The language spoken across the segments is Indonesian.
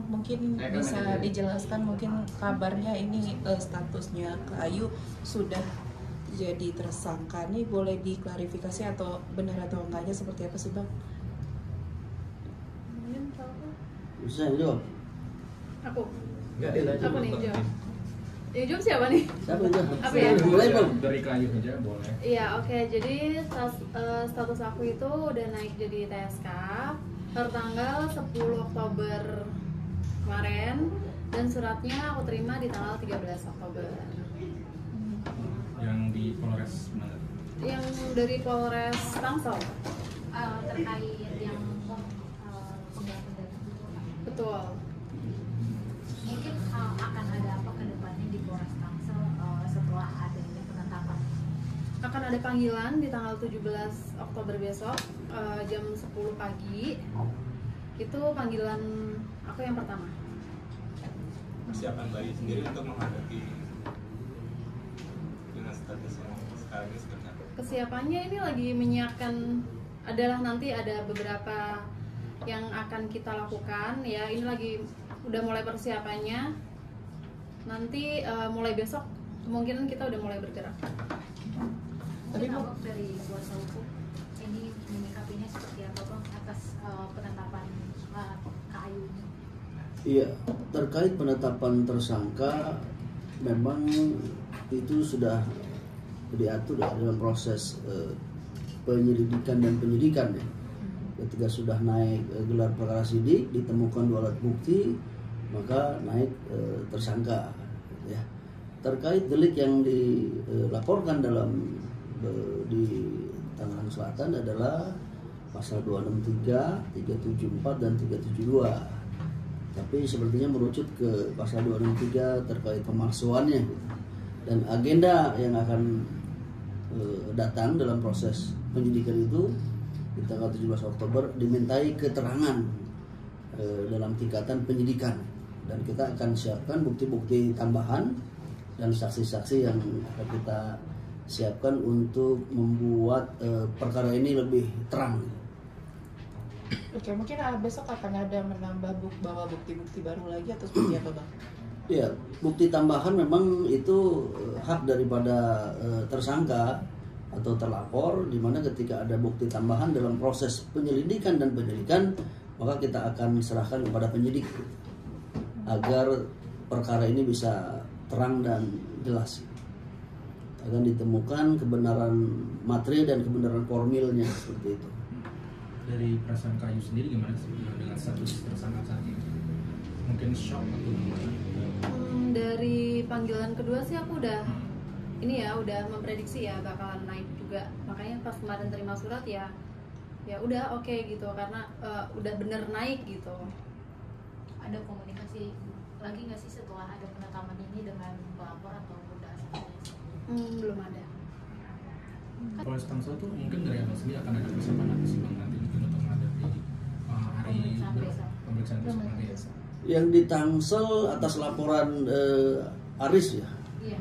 mungkin bisa dijelaskan mungkin kabarnya ini statusnya Kayu sudah jadi tersangka nih, boleh diklarifikasi atau benar atau enggaknya seperti apa sih Bang? Bisa jawab? Aku? Enggak, dia aja. Aku nih jawab. Yang jawab siapa nih? Siapa yang jawab? Apa ya? Mulai Bang. Dari Kayu aja boleh. Iya, oke. Jadi status aku itu udah naik jadi TSK tertanggal 10 Oktober kemarin, dan suratnya aku terima di tanggal 13 Oktober. Yang di Polres mana? Yang dari Polres Tangsel. Terkait yang penggantian. Betul. Mungkin akan ada apa ke depannya di Polres Tangsel setelah adanya penetapan? Akan ada panggilan di tanggal 17 Oktober besok jam 10 pagi. Itu panggilan aku yang pertama. Persiapan Bayu sendiri untuk menghadapi dengan status yang sekarang ini seperti apa? Kesiapannya ini lagi menyiapkan, adalah nanti ada beberapa yang akan kita lakukan ya. Ini lagi udah mulai persiapannya. Nanti mulai besok kemungkinan kita udah mulai bergerak. Tapi dari kuasa hukum ini menyikapinya seperti apa Bang atas penetapan Kayu ini? Iya, terkait penetapan tersangka memang itu sudah diatur ya, dalam proses penyelidikan dan penyidikan ya. Ketika sudah naik gelar perkara sidik, ditemukan 2 alat bukti, maka naik tersangka ya. Terkait delik yang dilaporkan di Tangerang Selatan adalah pasal 263, 374 dan 372. Tapi sepertinya merucut ke pasal 263 terkait pemalsuannya gitu. Dan agenda yang akan datang dalam proses penyidikan itu di tanggal 17 Oktober dimintai keterangan dalam tingkatan penyidikan, dan kita akan siapkan bukti-bukti tambahan dan saksi-saksi yang akan kita siapkan untuk membuat perkara ini lebih terang. Oke, mungkin besok akan ada menambah bawa bukti-bukti baru lagi atau seperti apa Bang? Ya, bukti tambahan memang itu hak daripada tersangka atau terlapor, di mana ketika ada bukti tambahan dalam proses penyelidikan dan penyidikan, maka kita akan serahkan kepada penyidik agar perkara ini bisa terang dan jelas. Akan ditemukan kebenaran material dan kebenaran formilnya seperti itu. Dari perasaan Kayu sendiri gimana sih dengan status tersangka saat ini? Mungkin shock atau gimana? Dari panggilan kedua sih aku udah udah memprediksi ya bakalan naik juga. Makanya pas kemarin terima surat ya udah oke gitu, karena udah bener naik gitu. Ada komunikasi lagi nggak sih setelah ada penetapan ini dengan pelapor atau udah saksi? Belum ada. Polres Tangsel tuh mungkin dari awal sendiri akan ada persiapan apa sih Bang nanti mungkin untuk menghadapi hari pemeriksaan besok nanti ya? Yang di Tangsel atas laporan Aris ya, Iya.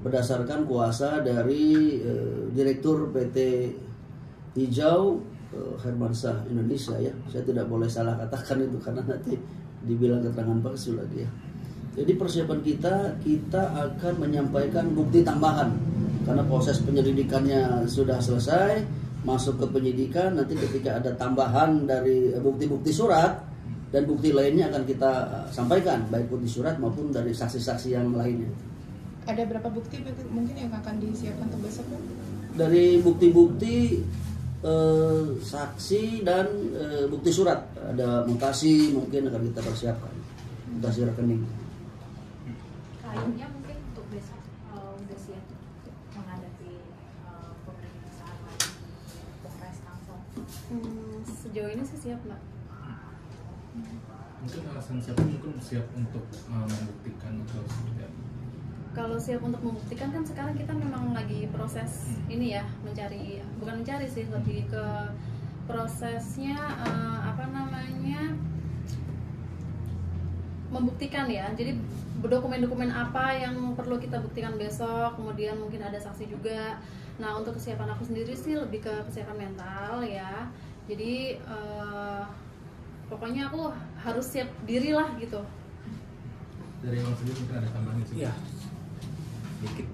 berdasarkan kuasa dari Direktur PT Hijau Hermansyah Indonesia ya. Saya tidak boleh salah katakan itu karena nanti dibilang keterangan palsu lagi ya. Jadi persiapan kita akan menyampaikan bukti tambahan karena proses penyelidikannya sudah selesai, masuk ke penyidikan. Nanti ketika ada tambahan dari bukti-bukti surat dan bukti lainnya akan kita sampaikan, baik bukti surat maupun dari saksi-saksi yang lainnya. Ada berapa bukti mungkin yang akan disiapkan untuk besok Bang? Dari bukti-bukti saksi dan bukti surat, ada mutasi mungkin akan kita persiapkan, mutasi rekening. Kayunya mungkin untuk besok udah siap menghadapi pemeriksaan lagi Polres Tangsel. Sejauh ini sih siap Mbak. Mungkin alasan siapa mungkin siap untuk membuktikan atau seperti apa? Kalau siap untuk membuktikan kan sekarang kita memang lagi proses ini ya, bukan mencari sih, lebih ke prosesnya membuktikan ya. Jadi dokumen-dokumen apa yang perlu kita buktikan besok, kemudian mungkin ada saksi juga. Nah, untuk kesiapan aku sendiri sih lebih ke kesiapan mental ya. Jadi pokoknya aku harus siap diri lah gitu. Dari Bang sendiri mungkin ada tambahan sih? Iya, dikit